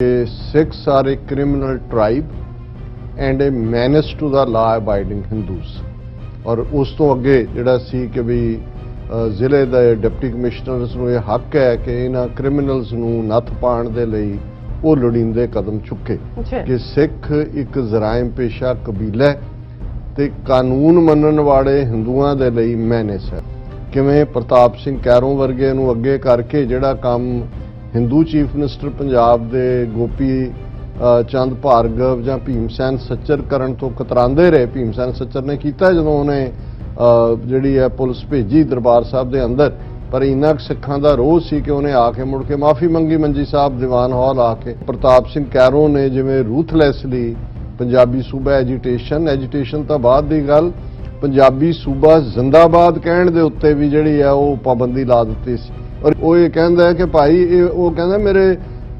Sikhs are a criminal tribe and a menace to the law-abiding Hindus. और उस तो अगे जिहड़ा सी कि भी ਜ਼ਿਲ੍ਹੇ ਦੇ ਡਿਪਟੀ ਕਮਿਸ਼ਨਰਸ ਨੂੰ ਇਹ ਹੱਕ ਹੈ ਕਿ ਇਹਨਾਂ ਕ੍ਰਿਮੀਨਲਸ ਨੂੰ ਨੱਥ ਪਾਉਣ ਦੇ ਲਈ ਉਹ ਲੋੜੀਂਦੇ ਕਦਮ ਚੁੱਕੇ ਕਿ ਸਿੱਖ ਇੱਕ ਜਰਾਇਮ ਪੇਸ਼ਾ ਕਬੀਲਾ ਤੇ ਕਾਨੂੰਨ ਮੰਨਣ ਵਾਲੇ ਹਿੰਦੂਆਂ ਦੇ ਲਈ ਮੈਨੇਸ ਹੈ। ਕਿਵੇਂ ਪ੍ਰਤਾਪ ਸਿੰਘ ਕੈਰੋਂ ਵਰਗੇ ਨੂੰ ਅੱਗੇ ਕਰਕੇ ਜਿਹੜਾ ਕੰਮ ਹਿੰਦੂ ਚੀਫ ਮਿਨਿਸਟਰ ਪੰਜਾਬ ਦੇ ਗੋਪੀ ਚੰਦ ਭਾਰਗਵ ਜਾਂ ਭੀਮ ਸੈਨ ਸੱਚਰ ਕਰਨ ਤੋਂ ਕਤਰਾਉਂਦੇ ਰਹੇ, ਭੀਮ ਸੈਨ ਸੱਚਰ ਨੇ ਕੀਤਾ ਜਦੋਂ ਉਹਨੇ ਜਿਹੜੀ ਹੈ ਪੁਲਿਸ ਭੇਜੀ ਦਰਬਾਰ ਸਾਹਿਬ ਦੇ ਅੰਦਰ, ਪਰ ਇੰਨਾ ਸਿੱਖਾਂ ਦਾ ਰੋਹ ਸੀ ਕਿ ਉਹਨੇ ਆ ਕੇ ਮੁੜ ਕੇ ਮਾਫੀ ਮੰਗੀ ਮੰਜੀ ਸਾਹਿਬ ਦੀਵਾਨ ਹਾਲ ਆ ਕੇ। ਪ੍ਰਤਾਪ ਸਿੰਘ ਕੈਰੋਂ ਨੇ ਜਿਵੇਂ ਰੂਥਲੈਸਲੀ ਪੰਜਾਬੀ ਸੂਬਾ ਐਜੀਟੇਸ਼ਨ ਤਾਂ ਬਾਅਦ ਦੀ ਗੱਲ, ਪੰਜਾਬੀ ਸੂਬਾ ਜ਼ਿੰਦਾਬਾਦ ਕਹਿਣ ਦੇ ਉੱਤੇ ਵੀ ਜਿਹੜੀ ਹੈ ਉਹ ਪਾਬੰਦੀ ਲਾ ਦਿੱਤੀ ਸੀ। ਔਰ ਉਹ ਇਹ ਕਹਿੰਦਾ ਕਿ ਭਾਈ ਉਹ ਕਹਿੰਦਾ ਮੇਰੇ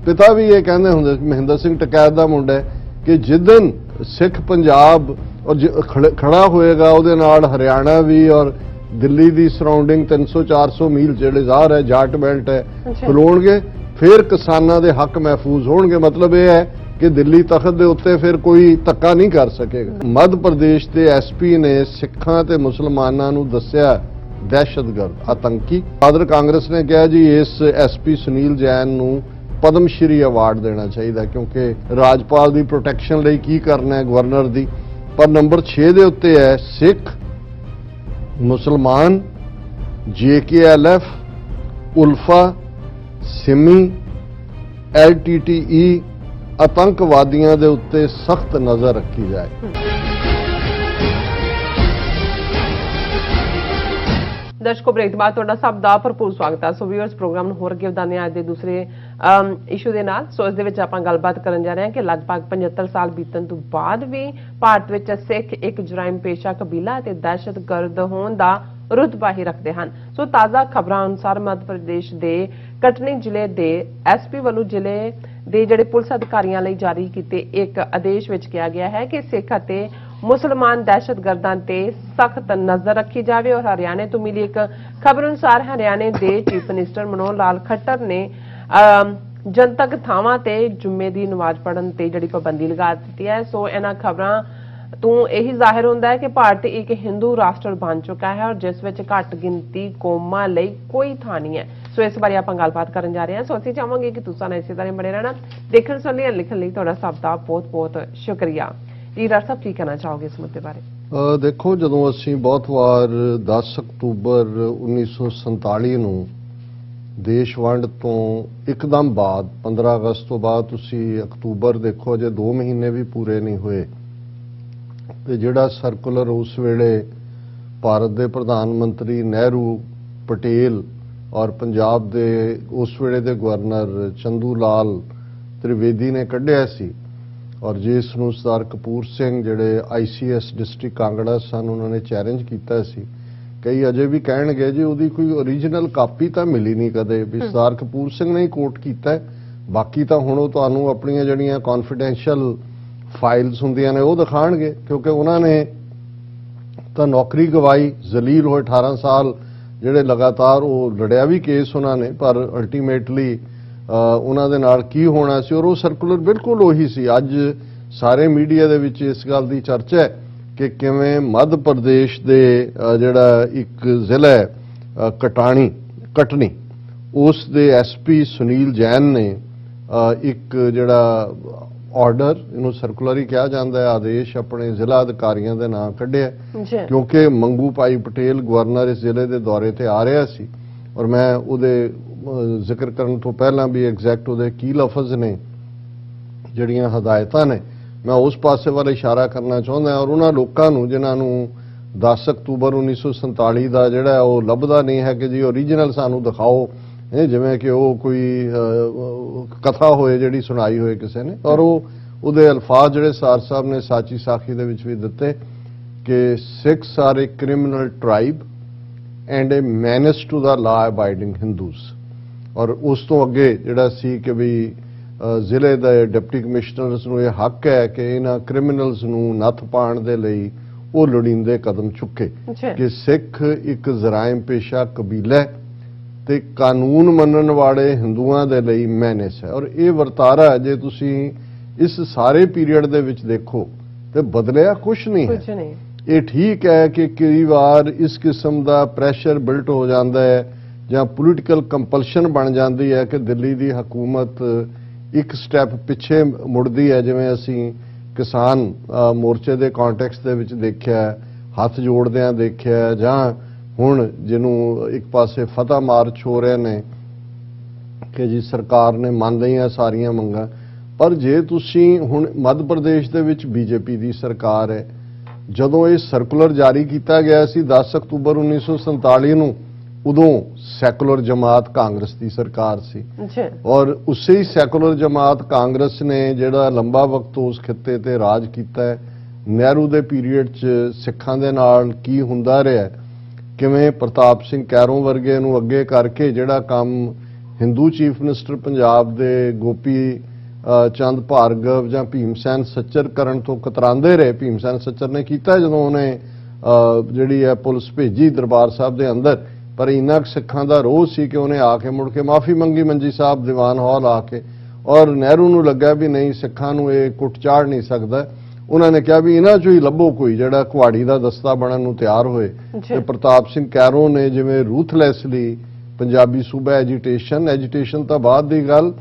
ਪਿਤਾ ਵੀ ਇਹ ਕਹਿੰਦੇ ਹੁੰਦੇ, ਮਹਿੰਦਰ ਸਿੰਘ ਟਕੈਤ ਦਾ ਮੁੰਡਾ, ਕਿ ਜਿੱਦਨ ਸਿੱਖ ਪੰਜਾਬ ਔਰ ਖੜਾ ਹੋਏਗਾ ਉਹਦੇ ਨਾਲ ਹਰਿਆਣਾ ਵੀ ਔਰ ਦਿੱਲੀ ਦੀ ਸਰਾਊਂਡਿੰਗ 300-400 ਮੀਲ ਜਿਹੜੇ ਜ਼ਾਹਰ ਹੈ ਜਾਟ ਬੈਲਟ ਹੈ ਖਲੋਣਗੇ, ਫਿਰ ਕਿਸਾਨਾਂ ਦੇ ਹੱਕ ਮਹਿਫੂਜ਼ ਹੋਣਗੇ। ਮਤਲਬ ਇਹ ਹੈ ਕਿ ਦਿੱਲੀ ਤਖਤ ਦੇ ਉੱਤੇ ਫਿਰ ਕੋਈ ਧੱਕਾ ਨਹੀਂ ਕਰ ਸਕੇਗਾ। ਮੱਧ ਪ੍ਰਦੇਸ਼ ਦੇ ਐਸਪੀ ਨੇ ਸਿੱਖਾਂ ਤੇ ਮੁਸਲਮਾਨਾਂ ਨੂੰ ਦੱਸਿਆ ਦਹਿਸ਼ਤਗਰਦ ਆਤੰਕੀ। ਆਦਰ ਕਾਂਗਰਸ ਨੇ ਕਿਹਾ ਜੀ ਇਸ ਐਸਪੀ ਸੁਨੀਲ ਜੈਨ ਨੂੰ ਪਦਮ ਸ਼੍ਰੀ ਅਵਾਰਡ ਦੇਣਾ ਚਾਹੀਦਾ ਕਿਉਂਕਿ ਰਾਜਪਾਲ ਦੀ ਪ੍ਰੋਟੈਕਸ਼ਨ ਲਈ ਕੀ ਕਰਨਾ ਹੈ ਗਵਰਨਰ ਦੀ। ਪਰ ਨੰਬਰ 6 ਦੇ ਉੱਤੇ ਹੈ ਸਿੱਖ, ਮੁਸਲਮਾਨ, JKLF, ਉਲਫਾ, ਸਿਮੀ, LTTE ਆਤੰਕਵਾਦੀਆਂ ਦੇ ਉੱਤੇ ਸਖਤ ਨਜ਼ਰ ਰੱਖੀ ਜਾਏ। ਦਰਸ਼ਕੋ, ਬ੍ਰੇਕ ਤੋਂ ਬਾਅਦ ਤੁਹਾਡਾ ਸਭ ਦਾ ਭਰਪੂਰ ਸਵਾਗਤ ਹੈ। ਸੋ ਵੀਅਰਸ, ਪ੍ਰੋਗਰਾਮ ਨੂੰ ਹੋਰ ਅੱਗੇ ਵਧਾਉਂਦੇ ਹਾਂ ਅੱਜ ਦੇ ਦੂਸਰੇ ਇਸ਼ੂ ਦੇ ਨਾਲ। ਸੋ ਇਸ ਦੇ ਵਿੱਚ ਆਪਾਂ ਗੱਲਬਾਤ ਕਰਨ ਜਾ ਰਹੇ ਹਾਂ ਕਿ ਲਗਭਗ 75 ਸਾਲ ਬੀਤਣ ਤੋਂ ਬਾਅਦ ਵੀ ਭਾਰਤ ਵਿੱਚ ਸਿੱਖ ਇੱਕ ਜਰਾਇਮ ਪੇਸ਼ਾ ਕਬੀਲਾ ਅਤੇ ਦਹਿਸ਼ਤਗਰਦ ਹੋਣ ਦਾ ਰੁਤਬਾ ਹੀ ਰੱਖਦੇ ਹਨ। ਸੋ ਤਾਜ਼ਾ ਖਬਰਾਂ ਅਨੁਸਾਰ ਮੱਧ ਪ੍ਰਦੇਸ਼ ਦੇ ਕਟਨੀ ਜ਼ਿਲ੍ਹੇ ਦੇ ਐਸਪੀ ਵੱਲੋਂ ਜ਼ਿਲ੍ਹੇ ਦੇ ਜਿਹੜੇ ਪੁਲਿਸ ਅਧਿਕਾਰੀਆਂ ਲਈ ਜਾਰੀ ਕੀਤੇ ਇੱਕ ਆਦੇਸ਼ ਵਿੱਚ ਕਿਹਾ ਗਿਆ ਹੈ ਕਿ ਸਿੱਖ ਅਤੇ ਮੁਸਲਮਾਨ ਦਹਿਸ਼ਤਗਰਦਾਂ ਤੇ ਸਖਤ ਨਜ਼ਰ ਰੱਖੀ ਜਾਵੇ। ਔਰ ਹਰਿਆਣੇ ਤੋਂ ਮਿਲੀ ਇੱਕ ਖਬਰ ਅਨੁਸਾਰ ਹਰਿਆਣੇ ਦੇ ਚੀਫ ਮਿਨਿਸਟਰ ਮਨੋਹਰ ਲਾਲ ਖੱਟਰ ਨੇ ਜਨਤਕ ਥਾਵਾਂ ਤੇ ਜੁਮੇ ਦੀ ਨਮਾਜ਼ ਪੜ੍ਹਨ ਤੇ ਜਿਹੜੀ ਪਾਬੰਦੀ ਲਗਾ ਦਿੱਤੀ ਹੈ। ਸੋ ਇਹਨਾਂ ਖਬਰਾਂ ਤੋਂ ਇਹੀ ਜ਼ਾਹਿਰ ਹੁੰਦਾ ਹੈ ਕਿ ਭਾਰਤ ਇੱਕ ਹਿੰਦੂ ਰਾਸ਼ਟਰ ਬਣ ਚੁੱਕਾ ਹੈ ਔਰ ਜਿਸ ਵਿੱਚ ਘੱਟ ਗਿਣਤੀ ਕੌਮਾਂ ਲਈ ਕੋਈ ਥਾਂ ਨਹੀਂ ਹੈ। ਸੋ ਇਸ ਬਾਰੇ ਆਪਾਂ ਗੱਲਬਾਤ ਕਰਨ ਜਾ ਰਹੇ ਹਾਂ। ਸੋ ਅਸੀਂ ਚਾਹਾਂਗੇ ਕਿ ਤੁਸੀਂ ਇਸੇ ਤਰ੍ਹਾਂ ਬਣੇ ਰਹਿਣਾ। ਦੇਖਣ ਸੁਣਨ ਲਈ ਲਿਖਣ ਲਈ ਤੁਹਾਡਾ ਸਭ ਦਾ ਬਹੁਤ-ਬਹੁਤ ਸ਼ੁਕਰੀਆ। ਜੀ ਡਾਕਟਰ ਸਾਹਿਬ, ਕੀ ਕਹਿਣਾ ਚਾਹੋਗੇ ਇਸ ਮੁੱਦੇ ਬਾਰੇ? ਦੇਖੋ, ਜਦੋਂ ਅਸੀਂ ਬਹੁਤ ਵਾਰ 10 ਅਕਤੂਬਰ 1947 ਨੂੰ ਦੇਸ਼ ਵੰਡ ਤੋਂ ਇੱਕਦਮ ਬਾਅਦ 15 ਅਗਸਤ ਤੋਂ ਬਾਅਦ ਤੁਸੀਂ ਅਕਤੂਬਰ ਦੇਖੋ, ਅਜੇ 2 ਮਹੀਨੇ ਵੀ ਪੂਰੇ ਨਹੀਂ ਹੋਏ, ਤੇ ਜਿਹੜਾ ਸਰਕੂਲਰ ਉਸ ਵੇਲੇ ਭਾਰਤ ਦੇ ਪ੍ਰਧਾਨ ਮੰਤਰੀ ਨਹਿਰੂ, ਪਟੇਲ ਔਰ ਪੰਜਾਬ ਦੇ ਉਸ ਵੇਲੇ ਦੇ ਗਵਰਨਰ ਚੰਦੂ ਲਾਲ ਤ੍ਰਿਵੇਦੀ ਨੇ ਕੱਢਿਆ ਸੀ ਔਰ ਜਿਸ ਨੂੰ ਸਰਦਾਰ ਕਪੂਰ ਸਿੰਘ ਜਿਹੜੇ ICS ਡਿਸਟ੍ਰਿਕਟ ਕਾਂਗੜਾ ਸਨ ਉਹਨਾਂ ਨੇ ਚੈਲੰਜ ਕੀਤਾ ਸੀ। ਕਈ ਅਜੇ ਵੀ ਕਹਿਣਗੇ ਜੀ ਉਹਦੀ ਕੋਈ ਓਰੀਜਨਲ ਕਾਪੀ ਤਾਂ ਮਿਲੀ ਨਹੀਂ ਕਦੇ, ਵੀ ਸਰਦਾਰ ਕਪੂਰ ਸਿੰਘ ਨੇ ਹੀ ਕੋਟ ਕੀਤਾ, ਬਾਕੀ ਤਾਂ ਹੁਣ ਉਹ ਤੁਹਾਨੂੰ ਆਪਣੀਆਂ ਜਿਹੜੀਆਂ ਕੌਨਫੀਡੈਂਸ਼ੀਅਲ ਫਾਈਲਸ ਹੁੰਦੀਆਂ ਨੇ ਉਹ ਦਿਖਾਣਗੇ ਕਿਉਂਕਿ ਉਹਨਾਂ ਨੇ ਤਾਂ ਨੌਕਰੀ ਗਵਾਈ, ਜ਼ਲੀਲ ਹੋਏ 18 ਸਾਲ ਜਿਹੜੇ ਲਗਾਤਾਰ ਉਹ ਲੜਿਆ ਵੀ ਕੇਸ ਉਹਨਾਂ ਨੇ, ਪਰ ਅਲਟੀਮੇਟਲੀ ਉਹਨਾਂ ਦੇ ਨਾਲ ਕੀ ਹੋਣਾ ਸੀ। ਔਰ ਉਹ ਸਰਕੂਲਰ ਬਿਲਕੁਲ ਉਹੀ ਸੀ। ਅੱਜ ਸਾਰੇ ਮੀਡੀਆ ਦੇ ਵਿੱਚ ਇਸ ਗੱਲ ਦੀ ਚਰਚਾ ਹੈ ਕਿ ਕਿਵੇਂ ਮੱਧ ਪ੍ਰਦੇਸ਼ ਦੇ ਜਿਹੜਾ ਇੱਕ ਜ਼ਿਲ੍ਹਾ ਹੈ ਕਟਨੀ, ਉਸ ਦੇ ਐਸਪੀ ਸੁਨੀਲ ਜੈਨ ਨੇ ਇੱਕ ਜਿਹੜਾ ਆਰਡਰ, ਇਹਨੂੰ ਸਰਕੂਲਰ ਹੀ ਕਿਹਾ ਜਾਂਦਾ ਹੈ, ਆਦੇਸ਼ ਆਪਣੇ ਜ਼ਿਲ੍ਹਾ ਅਧਿਕਾਰੀਆਂ ਦੇ ਨਾਂ ਕੱਢਿਆ ਕਿਉਂਕਿ ਮੰਗੂ ਭਾਈ ਪਟੇਲ ਗਵਰਨਰ ਇਸ ਜ਼ਿਲ੍ਹੇ ਦੇ ਦੌਰੇ ਤੇ ਆ ਰਿਹਾ ਸੀ। ਔਰ ਮੈਂ ਉਹਦੇ ਜ਼ਿਕਰ ਕਰਨ ਤੋਂ ਪਹਿਲਾਂ ਵੀ ਐਗਜ਼ੈਕਟ ਉਹਦੇ ਕੀ ਲਫ਼ਜ਼ ਨੇ, ਜਿਹੜੀਆਂ ਹਦਾਇਤਾਂ ਨੇ, ਮੈਂ ਉਸ ਪਾਸੇ ਵੱਲ ਇਸ਼ਾਰਾ ਕਰਨਾ ਚਾਹੁੰਦਾ ਔਰ ਉਹਨਾਂ ਲੋਕਾਂ ਨੂੰ ਜਿਨ੍ਹਾਂ ਨੂੰ 10 ਅਕਤੂਬਰ 1947 ਦਾ ਜਿਹੜਾ ਉਹ ਲੱਭਦਾ ਨਹੀਂ ਹੈ ਕਿ ਜੀ ਓਰੀਜਨਲ ਸਾਨੂੰ ਦਿਖਾਓ, ਜਿਵੇਂ ਕਿ ਉਹ ਕੋਈ ਕਥਾ ਹੋਏ ਜਿਹੜੀ ਸੁਣਾਈ ਹੋਏ ਕਿਸੇ ਨੇ। ਔਰ ਉਹਦੇ ਅਲਫਾਜ਼ ਜਿਹੜੇ ਸਾਰ ਸਾਹਿਬ ਨੇ ਸਾਚੀ ਸਾਖੀ ਦੇ ਵਿੱਚ ਵੀ ਦਿੱਤੇ ਕਿ Sikhs are a criminal tribe and a menace to the law abiding Hindus. ਔਰ ਉਸ ਤੋਂ ਅੱਗੇ ਜਿਹੜਾ ਸੀ ਕਿ ਵੀ ਜ਼ਿਲ੍ਹੇ ਦੇ ਡਿਪਟੀ ਕਮਿਸ਼ਨਰਸ ਨੂੰ ਇਹ ਹੱਕ ਹੈ ਕਿ ਇਹਨਾਂ ਕ੍ਰਿਮੀਨਲਸ ਨੂੰ ਨੱਥ ਪਾਉਣ ਦੇ ਲਈ ਉਹ ਲੋੜੀਂਦੇ ਕਦਮ ਚੁੱਕੇ ਕਿ ਸਿੱਖ ਇੱਕ ਜਰਾਇਮ ਪੇਸ਼ਾ ਕਬੀਲਾ ਤੇ ਕਾਨੂੰਨ ਮੰਨਣ ਵਾਲੇ ਹਿੰਦੂਆਂ ਦੇ ਲਈ ਮੈਨੇਸ ਹੈ। ਔਰ ਇਹ ਵਰਤਾਰਾ ਜੇ ਤੁਸੀਂ ਇਸ ਸਾਰੇ ਪੀਰੀਅਡ ਦੇ ਵਿੱਚ ਦੇਖੋ ਤੇ ਬਦਲਿਆ ਕੁਛ ਨਹੀਂ ਹੈ। ਇਹ ਠੀਕ ਹੈ ਕਿ ਕਈ ਵਾਰ ਇਸ ਕਿਸਮ ਦਾ ਪ੍ਰੈਸ਼ਰ ਬਿਲਟ ਹੋ ਜਾਂਦਾ ਹੈ ਜਾਂ ਪੋਲੀਟੀਕਲ ਕੰਪਲਸ਼ਨ ਬਣ ਜਾਂਦੀ ਹੈ ਕਿ ਦਿੱਲੀ ਦੀ ਹਕੂਮਤ ਇੱਕ ਸਟੈਪ ਪਿੱਛੇ ਮੁੜਦੀ ਹੈ, ਜਿਵੇਂ ਅਸੀਂ ਕਿਸਾਨ ਮੋਰਚੇ ਦੇ ਕੰਟੈਕਸਟ ਦੇ ਵਿੱਚ ਦੇਖਿਆ, ਹੱਥ ਜੋੜਦਿਆਂ ਦੇਖਿਆ, ਜਾਂ ਹੁਣ ਜਿਹਨੂੰ ਇੱਕ ਪਾਸੇ ਫਤਿਹ ਮਾਰਚ ਹੋ ਰਹੇ ਨੇ ਕਿ ਜੀ ਸਰਕਾਰ ਨੇ ਮੰਨ ਲਈਆਂ ਸਾਰੀਆਂ ਮੰਗਾਂ। ਪਰ ਜੇ ਤੁਸੀਂ ਹੁਣ ਮੱਧ ਪ੍ਰਦੇਸ਼ ਦੇ ਵਿੱਚ ਬੀਜੇਪੀ ਦੀ ਸਰਕਾਰ ਹੈ, ਜਦੋਂ ਇਹ ਸਰਕੂਲਰ ਜਾਰੀ ਕੀਤਾ ਗਿਆ ਸੀ 10 ਅਕਤੂਬਰ 1947 ਨੂੰ, ਉਦੋਂ ਸੈਕੂਲਰ ਜਮਾਤ ਕਾਂਗਰਸ ਦੀ ਸਰਕਾਰ ਸੀ ਔਰ ਉਸੇ ਹੀ ਸੈਕੂਲਰ ਜਮਾਤ ਕਾਂਗਰਸ ਨੇ ਜਿਹੜਾ ਲੰਬਾ ਵਕਤ ਉਸ ਖਿੱਤੇ ਤੇ ਰਾਜ ਕੀਤਾ ਹੈ। ਨਹਿਰੂ ਦੇ ਪੀਰੀਅਡ 'ਚ ਸਿੱਖਾਂ ਦੇ ਨਾਲ ਕੀ ਹੁੰਦਾ ਰਿਹਾ, ਕਿਵੇਂ ਪ੍ਰਤਾਪ ਸਿੰਘ ਕੈਰੋਂ ਵਰਗੇ ਨੂੰ ਅੱਗੇ ਕਰਕੇ ਜਿਹੜਾ ਕੰਮ ਹਿੰਦੂ ਚੀਫ ਮਿਨਿਸਟਰ ਪੰਜਾਬ ਦੇ ਗੋਪੀ ਚੰਦ ਭਾਰਗਵ ਜਾਂ ਭੀਮ ਸੈਨ ਸੱਚਰ ਕਰਨ ਤੋਂ ਕਤਰਾਉਂਦੇ ਰਹੇ। ਭੀਮ ਸੈਨ ਸੱਚਰ ਨੇ ਕੀਤਾ ਜਦੋਂ ਉਹਨੇ ਜਿਹੜੀ ਹੈ ਪੁਲਿਸ ਭੇਜੀ ਦਰਬਾਰ ਸਾਹਿਬ ਦੇ ਅੰਦਰ, ਪਰ ਇੰਨਾ ਸਿੱਖਾਂ ਦਾ ਰੋਹ ਸੀ ਕਿ ਉਹਨੇ ਆ ਕੇ ਮੁੜ ਕੇ ਮਾਫੀ ਮੰਗੀ ਮੰਜੀ ਸਾਹਿਬ ਦੀਵਾਨ ਹਾਲ ਆ ਕੇ, ਔਰ ਨਹਿਰੂ ਨੂੰ ਲੱਗਾ ਵੀ ਨਹੀਂ ਸਿੱਖਾਂ ਨੂੰ ਇਹ ਕੁੱਟ ਚਾੜ ਨਹੀਂ ਸਕਦਾ। ਉਹਨਾਂ ਨੇ ਕਿਹਾ ਵੀ ਇਹਨਾਂ ਚੋਂ ਹੀ ਲੱਭੋ ਕੋਈ ਜਿਹੜਾ ਕੁਹਾੜੀ ਦਾ ਦਸਤਾ ਬਣਨ ਨੂੰ ਤਿਆਰ ਹੋਏ। ਤੇ ਪ੍ਰਤਾਪ ਸਿੰਘ ਕੈਰੋਂ ਨੇ ਜਿਵੇਂ ਰੂਥਲੈਸਲੀ ਪੰਜਾਬੀ ਸੂਬਾ ਐਜੀਟੇਸ਼ਨ ਤਾਂ ਬਾਅਦ ਦੀ ਗੱਲ,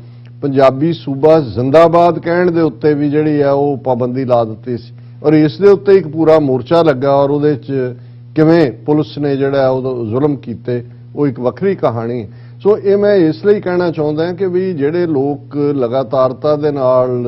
ਪੰਜਾਬੀ ਸੂਬਾ ਜ਼ਿੰਦਾਬਾਦ ਕਹਿਣ ਦੇ ਉੱਤੇ ਵੀ ਜਿਹੜੀ ਹੈ ਉਹ ਪਾਬੰਦੀ ਲਾ ਦਿੱਤੀ ਸੀ ਔਰ ਇਸ ਦੇ ਉੱਤੇ ਇੱਕ ਪੂਰਾ ਮੋਰਚਾ ਲੱਗਾ ਔਰ ਉਹਦੇ 'ਚ ਕਿਵੇਂ ਪੁਲਿਸ ਨੇ ਜਿਹੜਾ ਉਹ ਜ਼ੁਲਮ ਕੀਤੇ ਉਹ ਇੱਕ ਵੱਖਰੀ ਕਹਾਣੀ। ਸੋ ਇਹ ਮੈਂ ਇਸ ਲਈ ਕਹਿਣਾ ਚਾਹੁੰਦਾ ਕਿ ਵੀ ਜਿਹੜੇ ਲੋਕ ਲਗਾਤਾਰਤਾ ਦੇ ਨਾਲ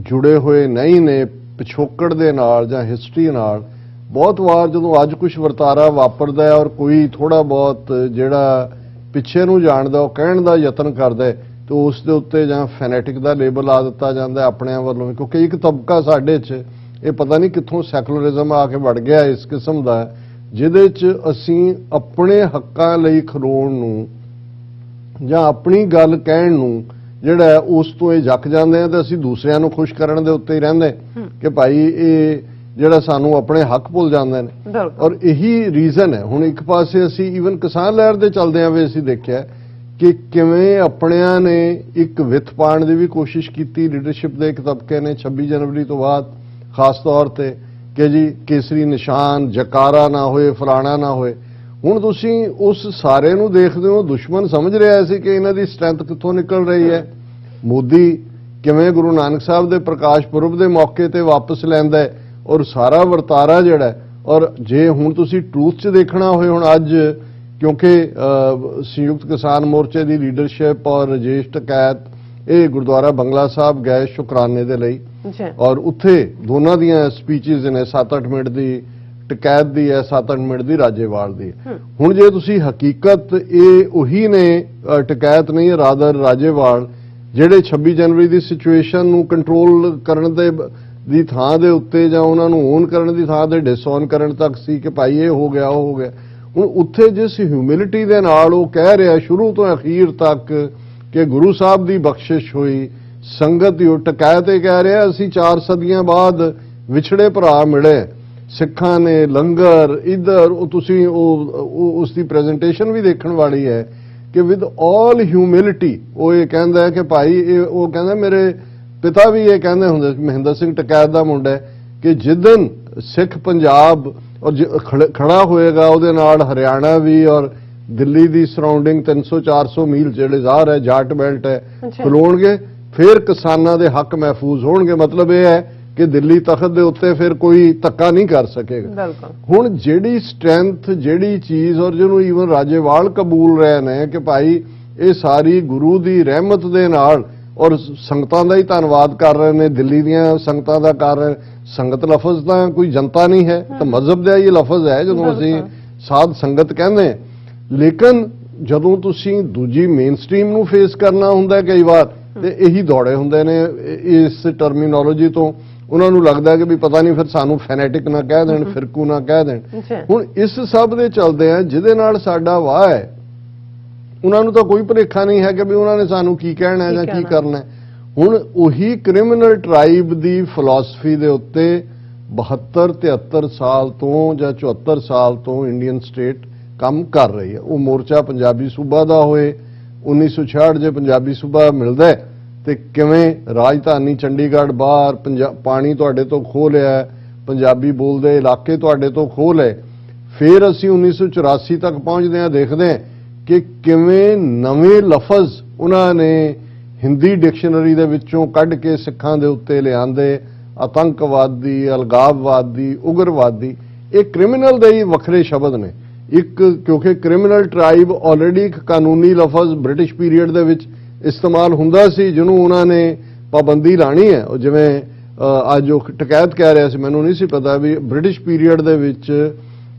ਜੁੜੇ ਹੋਏ ਨਹੀਂ ਨੇ ਪਿਛੋਕੜ ਦੇ ਨਾਲ ਜਾਂ ਹਿਸਟਰੀ ਨਾਲ, ਬਹੁਤ ਵਾਰ ਜਦੋਂ ਅੱਜ ਕੁਝ ਵਰਤਾਰਾ ਵਾਪਰਦਾ ਔਰ ਕੋਈ ਥੋੜਾ ਬਹੁਤ ਜਿਹੜਾ ਪਿੱਛੇ ਨੂੰ ਜਾਣਦਾ ਉਹ ਕਹਿਣ ਦਾ ਯਤਨ ਕਰਦਾ ਤੇ ਉਸ ਦੇ ਉੱਤੇ ਜਾਂ ਫੈਨੇਟਿਕ ਦਾ ਲੇਬਲ ਲਾ ਦਿੱਤਾ ਜਾਂਦਾ ਆਪਣਿਆਂ ਵੱਲੋਂ, ਕਿਉਂਕਿ ਇੱਕ ਤਬਕਾ ਸਾਡੇ 'ਚ ਇਹ ਪਤਾ ਨਹੀਂ ਕਿੱਥੋਂ ਸੈਕੂਲਰਿਜ਼ਮ ਆ ਕੇ ਵੜ ਗਿਆ ਇਸ ਕਿਸਮ ਦਾ, ਜਿਹਦੇ 'ਚ ਅਸੀਂ ਆਪਣੇ ਹੱਕਾਂ ਲਈ ਖਲੋਣ ਨੂੰ ਜਾਂ ਆਪਣੀ ਗੱਲ ਕਹਿਣ ਨੂੰ ਜਿਹੜਾ ਉਸ ਤੋਂ ਇਹ ਜੱਕ ਜਾਂਦੇ ਆ ਤੇ ਅਸੀਂ ਦੂਸਰਿਆਂ ਨੂੰ ਖੁਸ਼ ਕਰਨ ਦੇ ਉੱਤੇ ਹੀ ਰਹਿੰਦੇ ਕਿ ਭਾਈ ਇਹ ਜਿਹੜਾ ਸਾਨੂੰ ਆਪਣੇ ਹੱਕ ਭੁੱਲ ਜਾਂਦੇ ਨੇ। ਔਰ ਇਹੀ ਰੀਜ਼ਨ ਹੈ ਹੁਣ ਇੱਕ ਪਾਸੇ ਅਸੀਂ ਈਵਨ ਕਿਸਾਨ ਲਹਿਰ ਦੇ ਚੱਲਦਿਆਂ ਵੀ ਅਸੀਂ ਦੇਖਿਆ ਕਿ ਕਿਵੇਂ ਆਪਣਿਆਂ ਨੇ ਇੱਕ ਵਿੱਥ ਪਾਉਣ ਦੀ ਵੀ ਕੋਸ਼ਿਸ਼ ਕੀਤੀ ਲੀਡਰਸ਼ਿਪ ਦੇ ਇੱਕ ਤਬਕੇ ਨੇ 26 ਜਨਵਰੀ ਤੋਂ ਬਾਅਦ ਖਾਸ ਤੌਰ ਤੇ ਕਿ ਜੀ ਕੇਸਰੀ ਨਿਸ਼ਾਨ ਜਕਾਰਾ ਨਾ ਹੋਏ ਫਲਾਣਾ ਨਾ ਹੋਏ। ਹੁਣ ਤੁਸੀਂ ਉਸ ਸਾਰੇ ਨੂੰ ਦੇਖਦੇ ਹੋ ਦੁਸ਼ਮਣ ਸਮਝ ਰਿਹਾ ਸੀ ਕਿ ਇਹਨਾਂ ਦੀ ਸਟਰੈਂਥ ਕਿੱਥੋਂ ਨਿਕਲ ਰਹੀ ਹੈ। ਮੋਦੀ ਕਿਵੇਂ ਗੁਰੂ ਨਾਨਕ ਸਾਹਿਬ ਦੇ ਪ੍ਰਕਾਸ਼ ਪੁਰਬ ਦੇ ਮੌਕੇ ਤੇ ਵਾਪਸ ਲੈਂਦਾ ਹੈ ਔਰ ਸਾਰਾ ਵਰਤਾਰਾ ਜਿਹੜਾ, ਔਰ ਜੇ ਹੁਣ ਤੁਸੀਂ ਟਰੂਥ 'ਚ ਦੇਖਣਾ ਹੋਏ ਹੁਣ ਅੱਜ ਕਿਉਂਕਿ ਸੰਯੁਕਤ ਕਿਸਾਨ ਮੋਰਚੇ ਦੀ ਲੀਡਰਸ਼ਿਪ ਔਰ ਰਾਜੇਸ਼ ਟਕੈਤ ਇਹ ਗੁਰਦੁਆਰਾ ਬੰਗਲਾ ਸਾਹਿਬ ਗਏ ਸ਼ੁਕਰਾਨੇ ਦੇ ਲਈ ਔਰ ਉੱਥੇ ਦੋਨਾਂ ਦੀਆਂ ਸਪੀਚਿਸ ਨੇ 7-8 ਮਿੰਟ ਦੀ ਟਕੈਤ ਦੀ ਹੈ 7-8 ਮਿੰਟ ਦੀ ਰਾਜੇਵਾਲ ਦੀ। ਹੁਣ ਜੇ ਤੁਸੀਂ ਹਕੀਕਤ ਇਹ ਉਹੀ ਨੇ ਟਕੈਤ ਨਹੀਂ ਰਾਦਰ ਰਾਜੇਵਾਲ ਜਿਹੜੇ 26 ਜਨਵਰੀ ਦੀ ਸਿਚੁਏਸ਼ਨ ਨੂੰ ਕੰਟਰੋਲ ਕਰਨ ਦੀ ਥਾਂ ਦੇ ਉੱਤੇ ਜਾਂ ਉਹਨਾਂ ਨੂੰ ਓਨ ਕਰਨ ਦੀ ਥਾਂ ਤੇ ਡਿਸਓਨ ਕਰਨ ਤੱਕ ਸੀ ਕਿ ਭਾਈ ਇਹ ਹੋ ਗਿਆ ਉਹ ਹੋ ਗਿਆ। ਹੁਣ ਉੱਥੇ ਜਿਸ ਹਿਊਮਿਲਿਟੀ ਦੇ ਨਾਲ ਉਹ ਕਹਿ ਰਿਹਾ ਸ਼ੁਰੂ ਤੋਂ ਅਖੀਰ ਤੱਕ ਕਿ ਗੁਰੂ ਸਾਹਿਬ ਦੀ ਬਖਸ਼ਿਸ਼ ਹੋਈ ਸੰਗਤ ਦੀ ਟਕੈਤ ਇਹ ਕਹਿ ਰਿਹਾ ਅਸੀਂ 4 ਸਦੀਆਂ ਬਾਅਦ ਵਿਛੜੇ ਭਰਾ ਮਿਲੇ ਸਿੱਖਾਂ ਨੇ ਲੰਗਰ ਇੱਧਰ ਉਹ ਤੁਸੀਂ ਉਸ ਦੀ ਪ੍ਰੈਜੈਂਟੇਸ਼ਨ ਵੀ ਦੇਖਣ ਵਾਲੀ ਹੈ ਕਿ ਵਿਦ ਆਲ ਹਿਊਮਿਲਿਟੀ ਉਹ ਇਹ ਕਹਿੰਦਾ ਕਿ ਭਾਈ ਇਹ ਉਹ ਕਹਿੰਦਾ ਮੇਰੇ ਪਿਤਾ ਵੀ ਇਹ ਕਹਿੰਦੇ ਹੁੰਦੇ ਮਹਿੰਦਰ ਸਿੰਘ ਟਕੈਤ ਦਾ ਮੁੰਡਾ ਕਿ ਜਿੱਦਨ ਸਿੱਖ ਪੰਜਾਬ ਔਰ ਖੜਾ ਹੋਏਗਾ ਉਹਦੇ ਨਾਲ ਹਰਿਆਣਾ ਵੀ ਔਰ ਦਿੱਲੀ ਦੀ ਸਰਾਊਂਡਿੰਗ 300-400 ਮੀਲ ਜਿਹੜੇ ਜ਼ਾਹਰ ਹੈ ਜਾਟ ਬੈਲਟ ਹੈ ਖਲੋਣਗੇ ਫਿਰ ਕਿਸਾਨਾਂ ਦੇ ਹੱਕ ਮਹਿਫੂਜ਼ ਹੋਣਗੇ। ਮਤਲਬ ਇਹ ਹੈ ਕਿ ਦਿੱਲੀ ਤਖਤ ਦੇ ਉੱਤੇ ਫਿਰ ਕੋਈ ਧੱਕਾ ਨਹੀਂ ਕਰ ਸਕੇਗਾ। ਹੁਣ ਜਿਹੜੀ ਸਟਰੈਂਥ ਜਿਹੜੀ ਚੀਜ਼ ਔਰ ਜਿਹਨੂੰ ਈਵਨ ਰਾਜੇਵਾਲ ਕਬੂਲ ਰਹੇ ਨੇ ਕਿ ਭਾਈ ਇਹ ਸਾਰੀ ਗੁਰੂ ਦੀ ਰਹਿਮਤ ਦੇ ਨਾਲ ਔਰ ਸੰਗਤਾਂ ਦਾ ਹੀ ਧੰਨਵਾਦ ਕਰ ਰਹੇ ਨੇ ਦਿੱਲੀ ਦੀਆਂ ਸੰਗਤਾਂ ਦਾ ਕਰ ਰਹੇ। ਸੰਗਤ ਲਫ਼ਜ਼ ਤਾਂ ਕੋਈ ਜਨਤਾ ਨਹੀਂ ਹੈ ਤਾਂ ਮਜ਼ਹਬ ਦਾ ਹੀ ਲਫ਼ਜ਼ ਹੈ ਜਦੋਂ ਅਸੀਂ ਸਾਧ ਸੰਗਤ ਕਹਿੰਦੇ। ਲੇਕਿਨ ਜਦੋਂ ਤੁਸੀਂ ਦੂਜੀ ਮੇਨ ਸਟ੍ਰੀਮ ਨੂੰ ਫੇਸ ਕਰਨਾ ਹੁੰਦਾ ਕਈ ਵਾਰ ਤੇ ਇਹੀ ਦੌੜੇ ਹੁੰਦੇ ਨੇ ਇਸ ਟਰਮੀਨੋਲੋਜੀ ਤੋਂ ਉਹਨਾਂ ਨੂੰ ਲੱਗਦਾ ਕਿ ਵੀ ਪਤਾ ਨਹੀਂ ਫਿਰ ਸਾਨੂੰ ਫੈਨੇਟਿਕ ਨਾ ਕਹਿ ਦੇਣ ਫਿਰਕੂ ਨਾ ਕਹਿ ਦੇਣ। ਹੁਣ ਇਸ ਸਭ ਦੇ ਚੱਲਦੇ ਆ ਜਿਹਦੇ ਨਾਲ ਸਾਡਾ ਵਾਹ ਹੈ ਉਹਨਾਂ ਨੂੰ ਤਾਂ ਕੋਈ ਭੁਲੇਖਾ ਨਹੀਂ ਹੈ ਕਿ ਵੀ ਉਹਨਾਂ ਨੇ ਸਾਨੂੰ ਕੀ ਕਹਿਣਾ ਜਾਂ ਕੀ ਕਰਨਾ। ਹੁਣ ਉਹੀ ਕ੍ਰਿਮੀਨਲ ਟ੍ਰਾਈਬ ਦੀ ਫਿਲਾਸਫੀ ਦੇ ਉੱਤੇ 72-73 ਸਾਲ ਤੋਂ ਜਾਂ 74 ਸਾਲ ਤੋਂ ਇੰਡੀਅਨ ਸਟੇਟ ਕੰਮ ਕਰ ਰਹੀ ਹੈ। ਉਹ ਮੋਰਚਾ ਪੰਜਾਬੀ ਸੂਬਾ ਦਾ ਹੋਏ, 1966 ਜੇ ਪੰਜਾਬੀ ਸੂਬਾ ਮਿਲਦਾ ਤੇ ਕਿਵੇਂ ਰਾਜਧਾਨੀ ਚੰਡੀਗੜ੍ਹ ਬਾਹਰ ਪਾਣੀ ਤੁਹਾਡੇ ਤੋਂ ਖੋਹ ਲਿਆ, ਪੰਜਾਬੀ ਬੋਲਦੇ ਇਲਾਕੇ ਤੁਹਾਡੇ ਤੋਂ ਖੋਹ ਲਏ। ਫਿਰ ਅਸੀਂ 1984 ਤੱਕ ਪਹੁੰਚਦੇ ਹਾਂ, ਦੇਖਦੇ ਹਾਂ ਕਿ ਕਿਵੇਂ ਨਵੇਂ ਲਫ਼ਜ਼ ਉਹਨਾਂ ਨੇ ਹਿੰਦੀ ਡਿਕਸ਼ਨਰੀ ਦੇ ਵਿੱਚੋਂ ਕੱਢ ਕੇ ਸਿੱਖਾਂ ਦੇ ਉੱਤੇ ਲਿਆਂਦੇ। ਆਤੰਕਵਾਦੀ, ਅਲਗਾਵਵਾਦੀ, ਉਗਰਵਾਦੀ, ਇਹ ਕ੍ਰਿਮੀਨਲ ਦੇ ਹੀ ਵੱਖਰੇ ਸ਼ਬਦ ਨੇ। ਇੱਕ ਕਿਉਂਕਿ ਕ੍ਰਿਮੀਨਲ ਟ੍ਰਾਈਬ ਆਲਰੇਡੀ ਇੱਕ ਕਾਨੂੰਨੀ ਲਫ਼ਜ਼ ਬ੍ਰਿਟਿਸ਼ ਪੀਰੀਅਡ ਦੇ ਵਿੱਚ ਇਸਤੇਮਾਲ ਹੁੰਦਾ ਸੀ, ਜਿਹਨੂੰ ਉਹਨਾਂ ਨੇ ਪਾਬੰਦੀ ਲਾਣੀ ਹੈ। ਉਹ ਜਿਵੇਂ ਅੱਜ ਉਹ ਟਕੈਤ ਕਹਿ ਰਿਹਾ ਸੀ, ਮੈਨੂੰ ਨਹੀਂ ਸੀ ਪਤਾ ਵੀ ਬ੍ਰਿਟਿਸ਼ ਪੀਰੀਅਡ ਦੇ ਵਿੱਚ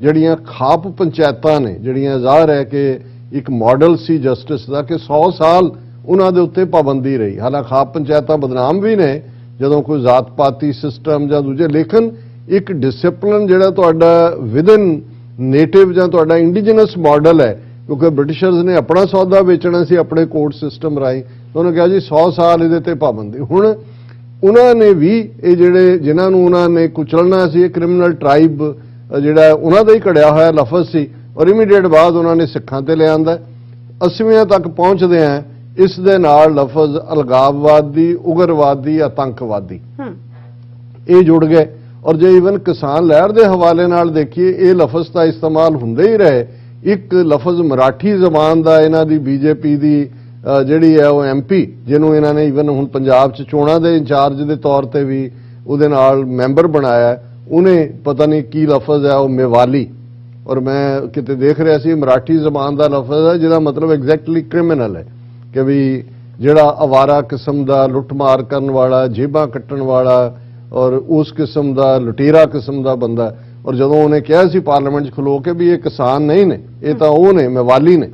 ਜਿਹੜੀਆਂ ਖਾਪ ਪੰਚਾਇਤਾਂ ਨੇ, ਜਿਹੜੀਆਂ ਜ਼ਾਹਰ ਹੈ ਕਿ ਇੱਕ ਮਾਡਲ ਸੀ ਜਸਟਿਸ ਦਾ, ਕਿ 100 ਸਾਲ ਉਹਨਾਂ ਦੇ ਉੱਤੇ ਪਾਬੰਦੀ ਰਹੀ। ਹਾਲਾਂਕਿ ਖਾਪ ਪੰਚਾਇਤਾਂ ਬਦਨਾਮ ਵੀ ਨੇ ਜਦੋਂ ਕੋਈ ਜ਼ਾਤ ਪਾਤੀ ਸਿਸਟਮ ਜਾਂ ਦੂਜੇ, ਲੇਕਿਨ ਇੱਕ ਡਿਸਪਲਿਨ ਜਿਹੜਾ ਤੁਹਾਡਾ ਵਿਦਨ ਨੇਟਿਵ ਜਾਂ ਤੁਹਾਡਾ ਇੰਡੀਜਨਸ ਮਾਡਲ ਹੈ, ਕਿਉਂਕਿ ਬ੍ਰਿਟਿਸ਼ਰਸ ਨੇ ਆਪਣਾ ਸੌਦਾ ਵੇਚਣਾ ਸੀ ਆਪਣੇ ਕੋਰਟ ਸਿਸਟਮ ਰਾਹੀਂ, ਉਹਨੇ ਕਿਹਾ ਜੀ 100 ਸਾਲ ਇਹਦੇ ਤੇ ਪਾਬੰਦੀ। ਹੁਣ ਉਹਨਾਂ ਨੇ ਵੀ ਇਹ ਜਿਹੜੇ ਜਿਨ੍ਹਾਂ ਨੂੰ ਉਹਨਾਂ ਨੇ ਕੁਚਲਣਾ ਸੀ, ਇਹ ਕ੍ਰਿਮੀਨਲ ਟ੍ਰਾਈਬ ਜਿਹੜਾ ਉਹਨਾਂ ਦਾ ਹੀ ਘੜਿਆ ਹੋਇਆ ਲਫ਼ਜ਼ ਸੀ, ਔਰ ਇਮੀਡੀਏਟ ਬਾਅਦ ਉਹਨਾਂ ਨੇ ਸਿੱਖਾਂ ਤੇ ਲਿਆਂਦਾ। 80ਵੇਂ ਤੱਕ ਪਹੁੰਚਦੇ ਆ, ਇਸ ਦੇ ਨਾਲ ਲਫ਼ਜ਼ ਅਲਗਾਵਵਾਦੀ, ਉਗਰਵਾਦੀ, ਆਤੰਕਵਾਦੀ ਇਹ ਜੁੜ ਗਏ। ਔਰ ਜੇ ਈਵਨ ਕਿਸਾਨ ਲਹਿਰ ਦੇ ਹਵਾਲੇ ਨਾਲ ਦੇਖੀਏ, ਇਹ ਲਫ਼ਜ਼ ਤਾਂ ਇਸਤੇਮਾਲ ਹੁੰਦੇ ਹੀ ਰਹੇ। ਇੱਕ ਲਫ਼ਜ਼ ਮਰਾਠੀ ਜ਼ਬਾਨ ਦਾ ਇਹਨਾਂ ਦੀ ਬੀਜੇਪੀ ਦੀ ਜਿਹੜੀ ਹੈ ਉਹ ਐਮ.ਪ, ਜਿਹਨੂੰ ਇਹਨਾਂ ਨੇ ਈਵਨ ਹੁਣ ਪੰਜਾਬ 'ਚ ਚੋਣਾਂ ਦੇ ਇੰਚਾਰਜ ਦੇ ਤੌਰ ਤੇ ਵੀ ਉਹਦੇ ਨਾਲ ਮੈਂਬਰ ਬਣਾਇਆ, ਉਹਨੇ ਪਤਾ ਨਹੀਂ ਕੀ ਲਫ਼ਜ਼ ਹੈ ਉਹ ਮੇਵਾਲੀ, ਔਰ ਮੈਂ ਕਿਤੇ ਦੇਖ ਰਿਹਾ ਸੀ ਮਰਾਠੀ ਜ਼ਬਾਨ ਦਾ ਲਫ਼ਜ਼ ਹੈ ਜਿਹਦਾ ਮਤਲਬ ਐਗਜ਼ੈਕਟਲੀ ਕ੍ਰਿਮੀਨਲ ਹੈ, ਕਿ ਵੀ ਜਿਹੜਾ ਅਵਾਰਾ ਕਿਸਮ ਦਾ ਲੁੱਟਮਾਰ ਕਰਨ ਵਾਲਾ, ਜੇਬਾਂ ਕੱਟਣ ਵਾਲਾ ਔਰ ਉਸ ਕਿਸਮ ਦਾ ਲੁਟੇਰਾ ਕਿਸਮ ਦਾ ਬੰਦਾ। ਔਰ ਜਦੋਂ ਉਹਨੇ ਕਿਹਾ ਸੀ ਪਾਰਲੀਮੈਂਟ 'ਚ ਖਲੋ ਕੇ ਵੀ ਇਹ ਕਿਸਾਨ ਨਹੀਂ ਨੇ, ਇਹ ਤਾਂ ਉਹ ਨੇ, ਮੇਵਾਲੀ ਨੇ।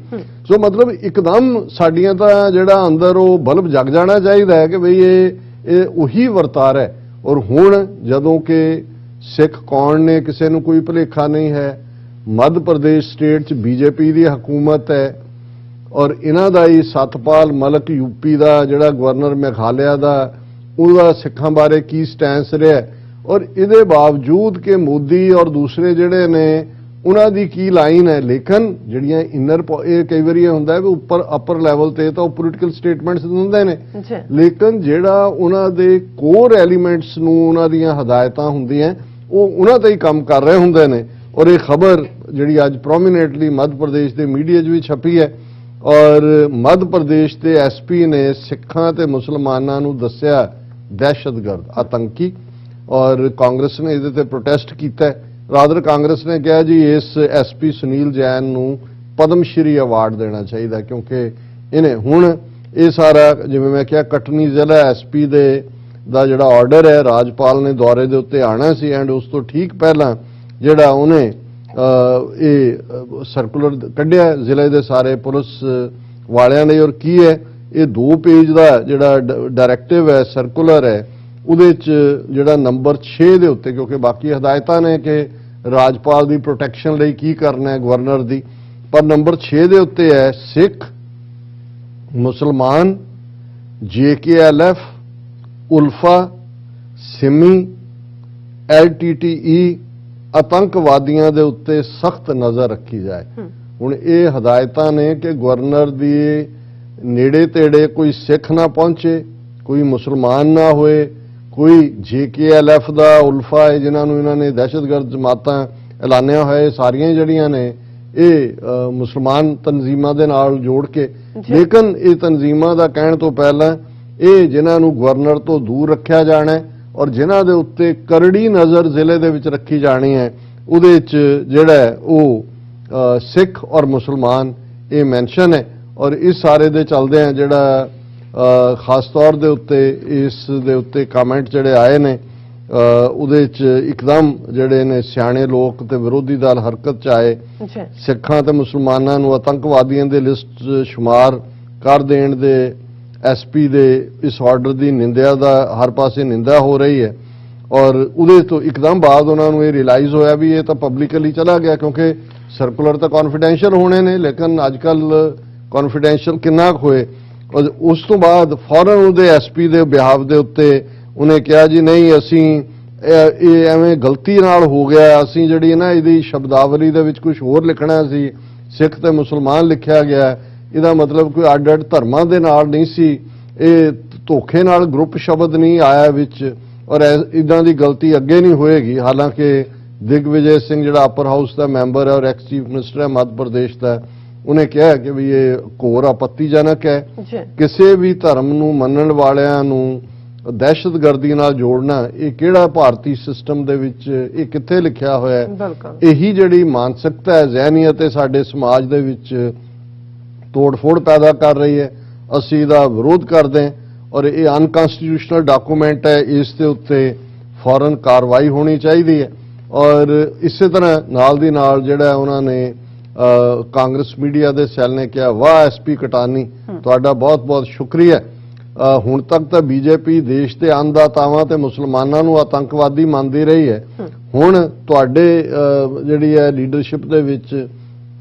ਸੋ ਮਤਲਬ ਇੱਕਦਮ ਸਾਡੀਆਂ ਤਾਂ ਜਿਹੜਾ ਅੰਦਰ ਉਹ ਬਲਬ ਜਗ ਜਾਣਾ ਚਾਹੀਦਾ ਹੈ ਕਿ ਬਈ ਇਹ ਉਹੀ ਵਰਤਾਰਾ ਹੈ। ਔਰ ਹੁਣ ਜਦੋਂ ਕਿ ਸਿੱਖ ਕੌਣ ਨੇ ਕਿਸੇ ਨੂੰ ਕੋਈ ਭੁਲੇਖਾ ਨਹੀਂ ਹੈ, ਮੱਧ ਪ੍ਰਦੇਸ਼ ਸਟੇਟ 'ਚ ਬੀਜੇਪੀ ਦੀ ਹਕੂਮਤ ਹੈ, ਔਰ ਇਹਨਾਂ ਦਾ ਹੀ ਸਤਪਾਲ ਮਲਕ ਯੂਪੀ ਦਾ ਜਿਹੜਾ ਗਵਰਨਰ ਮੇਘਾਲਿਆ ਦਾ, ਉਹਦਾ ਸਿੱਖਾਂ ਬਾਰੇ ਕੀ ਸਟੈਂਸ ਰਿਹਾ, ਔਰ ਇਹਦੇ ਬਾਵਜੂਦ ਕਿ ਮੋਦੀ ਔਰ ਦੂਸਰੇ ਜਿਹੜੇ ਨੇ ਉਹਨਾਂ ਦੀ ਕੀ ਲਾਈਨ ਹੈ। ਲੇਕਿਨ ਜਿਹੜੀਆਂ ਇਨਰ ਇਹ ਕਈ ਵਾਰੀ ਇਹ ਹੁੰਦਾ ਹੈ ਵੀ ਉੱਪਰ ਅਪਰ ਲੈਵਲ ਤੇ ਤਾਂ ਉਹ ਪੋਲੀਟੀਕਲ ਸਟੇਟਮੈਂਟਸ ਦਿੰਦੇ ਨੇ, ਲੇਕਿਨ ਜਿਹੜਾ ਉਹਨਾਂ ਦੇ ਕੋਰ ਐਲੀਮੈਂਟਸ ਨੂੰ ਉਹਨਾਂ ਦੀਆਂ ਹਦਾਇਤਾਂ ਹੁੰਦੀਆਂ ਉਹ ਉਹਨਾਂ ਤੇ ਹੀ ਕੰਮ ਕਰ ਰਹੇ ਹੁੰਦੇ ਨੇ। ਔਰ ਇਹ ਖਬਰ ਜਿਹੜੀ ਅੱਜ ਪ੍ਰੋਮੀਨੈਂਟਲੀ ਮੱਧ ਪ੍ਰਦੇਸ਼ ਦੇ ਮੀਡੀਆ 'ਚ ਵੀ ਛਪੀ ਹੈ, ਔਰ ਮੱਧ ਪ੍ਰਦੇਸ਼ ਦੇ ਐਸਪੀ ਨੇ ਸਿੱਖਾਂ ਤੇ ਮੁਸਲਮਾਨਾਂ ਨੂੰ ਦੱਸਿਆ ਦਹਿਸ਼ਤਗਰਦ, ਆਤੰਕੀ, ਔਰ ਕਾਂਗਰਸ ਨੇ ਇਹਦੇ ਤੇ ਪ੍ਰੋਟੈਸਟ ਕੀਤਾ। ਰਾਦਰ ਕਾਂਗਰਸ ਨੇ ਕਿਹਾ ਜੀ ਇਸ ਐਸਪੀ ਸੁਨੀਲ ਜੈਨ ਨੂੰ ਪਦਮ ਸ਼੍ਰੀ ਅਵਾਰਡ ਦੇਣਾ ਚਾਹੀਦਾ, ਕਿਉਂਕਿ ਇਹਨੇ ਹੁਣ ਇਹ ਸਾਰਾ ਜਿਵੇਂ ਮੈਂ ਕਿਹਾ ਕਟਨੀ ਜ਼ਿਲ੍ਹਾ ਐਸਪੀ ਦਾ ਜਿਹੜਾ ਆਰਡਰ ਹੈ, ਰਾਜਪਾਲ ਨੇ ਦੌਰੇ ਦੇ ਉੱਤੇ ਆਣਾ ਸੀ, ਐਂਡ ਉਸ ਤੋਂ ਠੀਕ ਪਹਿਲਾਂ ਜਿਹੜਾ ਉਹਨੇ ਇਹ ਸਰਕੂਲਰ ਕੱਢਿਆ ਜ਼ਿਲ੍ਹੇ ਦੇ ਸਾਰੇ ਪੁਲਿਸ ਵਾਲਿਆਂ ਨੇ। ਔਰ ਕੀ ਹੈ, ਇਹ 2 ਪੇਜ ਦਾ ਜਿਹੜਾ ਡਾਇਰੈਕਟਿਵ ਹੈ, ਸਰਕੂਲਰ ਹੈ, ਉਹਦੇ 'ਚ ਜਿਹੜਾ ਨੰਬਰ 6 ਦੇ ਉੱਤੇ, ਕਿਉਂਕਿ ਬਾਕੀ ਹਦਾਇਤਾਂ ਨੇ ਕਿ ਰਾਜਪਾਲ ਦੀ ਪ੍ਰੋਟੈਕਸ਼ਨ ਲਈ ਕੀ ਕਰਨਾ ਹੈ ਗਵਰਨਰ ਦੀ, ਪਰ ਨੰਬਰ 6 ਦੇ ਉੱਤੇ ਹੈ ਸਿੱਖ, ਮੁਸਲਮਾਨ, JKLF, ਉਲਫਾ, ਸਿਮੀ, LTTE ਆਤੰਕਵਾਦੀਆਂ ਦੇ ਉੱਤੇ ਸਖਤ ਨਜ਼ਰ ਰੱਖੀ ਜਾਏ। ਹੁਣ ਇਹ ਹਦਾਇਤਾਂ ਨੇ ਕਿ ਗਵਰਨਰ ਦੀ ਨੇੜੇ ਤੇੜੇ ਕੋਈ ਸਿੱਖ ਨਾ ਪਹੁੰਚੇ, ਕੋਈ ਮੁਸਲਮਾਨ ਨਾ ਹੋਏ, ਕੋਈ JKLF ਦਾ ਉਲਫਾ ਹੈ ਜਿਨ੍ਹਾਂ ਨੂੰ ਇਹਨਾਂ ਨੇ ਦਹਿਸ਼ਤਗਰਦ ਜਮਾਤਾਂ ਐਲਾਨਿਆ ਹੋਇਆ, ਸਾਰੀਆਂ ਜਿਹੜੀਆਂ ਨੇ ਇਹ ਮੁਸਲਮਾਨ ਤਨਜ਼ੀਮਾਂ ਦੇ ਨਾਲ ਜੋੜ ਕੇ, ਲੇਕਿਨ ਇਹ ਤਨਜ਼ੀਮਾਂ ਦਾ ਕਹਿਣ ਤੋਂ ਪਹਿਲਾਂ ਇਹ ਜਿਨ੍ਹਾਂ ਨੂੰ ਗਵਰਨਰ ਤੋਂ ਦੂਰ ਰੱਖਿਆ ਜਾਣਾ ਔਰ ਜਿਨ੍ਹਾਂ ਦੇ ਉੱਤੇ ਕਰੜੀ ਨਜ਼ਰ ਜ਼ਿਲ੍ਹੇ ਦੇ ਵਿੱਚ ਰੱਖੀ ਜਾਣੀ ਹੈ, ਉਹਦੇ 'ਚ ਜਿਹੜਾ ਉਹ ਸਿੱਖ ਔਰ ਮੁਸਲਮਾਨ ਇਹ ਮੈਂਸ਼ਨ ਹੈ। ਔਰ ਇਸ ਸਾਰੇ ਦੇ ਚੱਲਦੇ ਆ ਜਿਹੜਾ ਖਾਸ ਤੌਰ ਦੇ ਉੱਤੇ ਇਸ ਦੇ ਉੱਤੇ ਕਮੈਂਟ ਜਿਹੜੇ ਆਏ ਨੇ, ਉਹਦੇ 'ਚ ਇੱਕਦਮ ਜਿਹੜੇ ਨੇ ਸਿਆਣੇ ਲੋਕ ਤੇ ਵਿਰੋਧੀ ਦਲ ਹਰਕਤ 'ਚ ਆਏ। ਸਿੱਖਾਂ ਤੇ ਮੁਸਲਮਾਨਾਂ ਨੂੰ ਆਤੰਕਵਾਦੀਆਂ ਦੇ ਲਿਸਟ ਸ਼ੁਮਾਰ ਕਰ ਦੇਣ ਦੇ ਐਸਪੀ ਦੇ ਇਸ ਆਰਡਰ ਦੀ ਨਿੰਦਿਆ ਦਾ ਹਰ ਪਾਸੇ ਨਿੰਦਾ ਹੋ ਰਹੀ ਹੈ, ਔਰ ਉਹਦੇ ਤੋਂ ਇੱਕਦਮ ਬਾਅਦ ਉਹਨਾਂ ਨੂੰ ਇਹ ਰਿਅਲਾਈਜ਼ ਹੋਇਆ ਵੀ ਇਹ ਤਾਂ ਪਬਲਿਕਲੀ ਚਲਾ ਗਿਆ, ਕਿਉਂਕਿ ਸਰਕੂਲਰ ਤਾਂ ਕੌਨਫੀਡੈਂਸ਼ੀਅਲ ਹੋਣੇ ਨੇ, ਲੇਕਿਨ ਅੱਜ ਕੱਲ੍ਹ ਕੌਨਫੀਡੈਂਸ਼ੀਅਲ ਕਿੰਨਾ ਕੁ ਹੋਏ। ਔਰ ਉਸ ਤੋਂ ਬਾਅਦ ਫੌਰਨ ਉਹਦੇ ਐਸਪੀ ਦੇ ਬਿਹਾਵ ਦੇ ਉੱਤੇ ਉਹਨੇ ਕਿਹਾ ਜੀ ਨਹੀਂ ਅਸੀਂ ਇਹ ਐਵੇਂ ਗਲਤੀ ਨਾਲ ਹੋ ਗਿਆ, ਅਸੀਂ ਜਿਹੜੀ ਨਾ ਇਹਦੀ ਸ਼ਬਦਾਵਲੀ ਦੇ ਵਿੱਚ ਕੁਝ ਹੋਰ ਲਿਖਣਾ ਸੀ, ਸਿੱਖ ਤੇ ਮੁਸਲਮਾਨ ਲਿਖਿਆ ਗਿਆ, ਇਹਦਾ ਮਤਲਬ ਕੋਈ ਅੱਡ-ਅੱਡ ਧਰਮਾਂ ਦੇ ਨਾਲ ਨਹੀਂ ਸੀ, ਇਹ ਧੋਖੇ ਨਾਲ ਗਰੁੱਪ ਸ਼ਬਦ ਨਹੀਂ ਆਇਆ ਵਿੱਚ, ਔਰ ਇਦਾਂ ਦੀ ਗਲਤੀ ਅੱਗੇ ਨਹੀਂ ਹੋਏਗੀ। ਹਾਲਾਂਕਿ ਦਿਗਵਿਜੇ ਸਿੰਘ ਜਿਹੜਾ ਅਪਰ ਹਾਊਸ ਦਾ ਮੈਂਬਰ ਹੈ ਔਰ ਐਕਸ ਚੀਫ ਮਿਨਿਸਟਰ ਹੈ ਮੱਧ ਪ੍ਰਦੇਸ਼ ਦਾ, ਉਹਨੇ ਕਿਹਾ ਕਿ ਵੀ ਇਹ ਘੋਰ ਆਪੱਤੀਜਨਕ ਹੈ। ਕਿਸੇ ਵੀ ਧਰਮ ਨੂੰ ਮੰਨਣ ਵਾਲਿਆਂ ਨੂੰ ਦਹਿਸ਼ਤਗਰਦੀ ਨਾਲ ਜੋੜਨਾ, ਇਹ ਕਿਹੜਾ ਭਾਰਤੀ ਸਿਸਟਮ ਦੇ ਵਿੱਚ ਇਹ ਕਿੱਥੇ ਲਿਖਿਆ ਹੋਇਆ ਹੈ? ਇਹੀ ਜਿਹੜੀ ਮਾਨਸਿਕਤਾ ਹੈ, ਜ਼ਹਿਨੀਅਤ ਹੈ, ਸਾਡੇ ਸਮਾਜ ਦੇ ਵਿੱਚ ਤੋੜ-ਫੋੜ ਪੈਦਾ ਕਰ ਰਹੀ ਹੈ। ਅਸੀਂ ਇਹਦਾ ਵਿਰੋਧ ਕਰਦੇ ਹਾਂ ਔਰ ਇਹ ਅਨਕਨਸਟੀਟਿਊਸ਼ਨਲ ਡਾਕੂਮੈਂਟ ਹੈ, ਇਸ ਦੇ ਉੱਤੇ ਫੌਰਨ ਕਾਰਵਾਈ ਹੋਣੀ ਚਾਹੀਦੀ ਹੈ। ਔਰ ਇਸੇ ਤਰ੍ਹਾਂ ਨਾਲ ਦੀ ਨਾਲ ਜਿਹੜਾ ਉਹਨਾਂ ਨੇ ਕਾਂਗਰਸ ਮੀਡੀਆ ਦੇ ਸੈੱਲ ਨੇ ਕਿਹਾ, ਵਾਹ ਐਸਪੀ ਕਟਾਨੀ, ਤੁਹਾਡਾ ਬਹੁਤ-ਬਹੁਤ ਸ਼ੁਕਰੀਆ। ਹੁਣ ਤੱਕ ਤਾਂ ਬੀਜੇਪੀ ਦੇਸ਼ ਦੇ ਅੰਨਦਾਤਾਵਾਂ ਤੇ ਮੁਸਲਮਾਨਾਂ ਨੂੰ ਆਤੰਕਵਾਦੀ ਮੰਨਦੀ ਰਹੀ ਹੈ। ਹੁਣ ਤੁਹਾਡੇ ਜਿਹੜੀ ਹੈ ਲੀਡਰਸ਼ਿਪ ਦੇ ਵਿੱਚ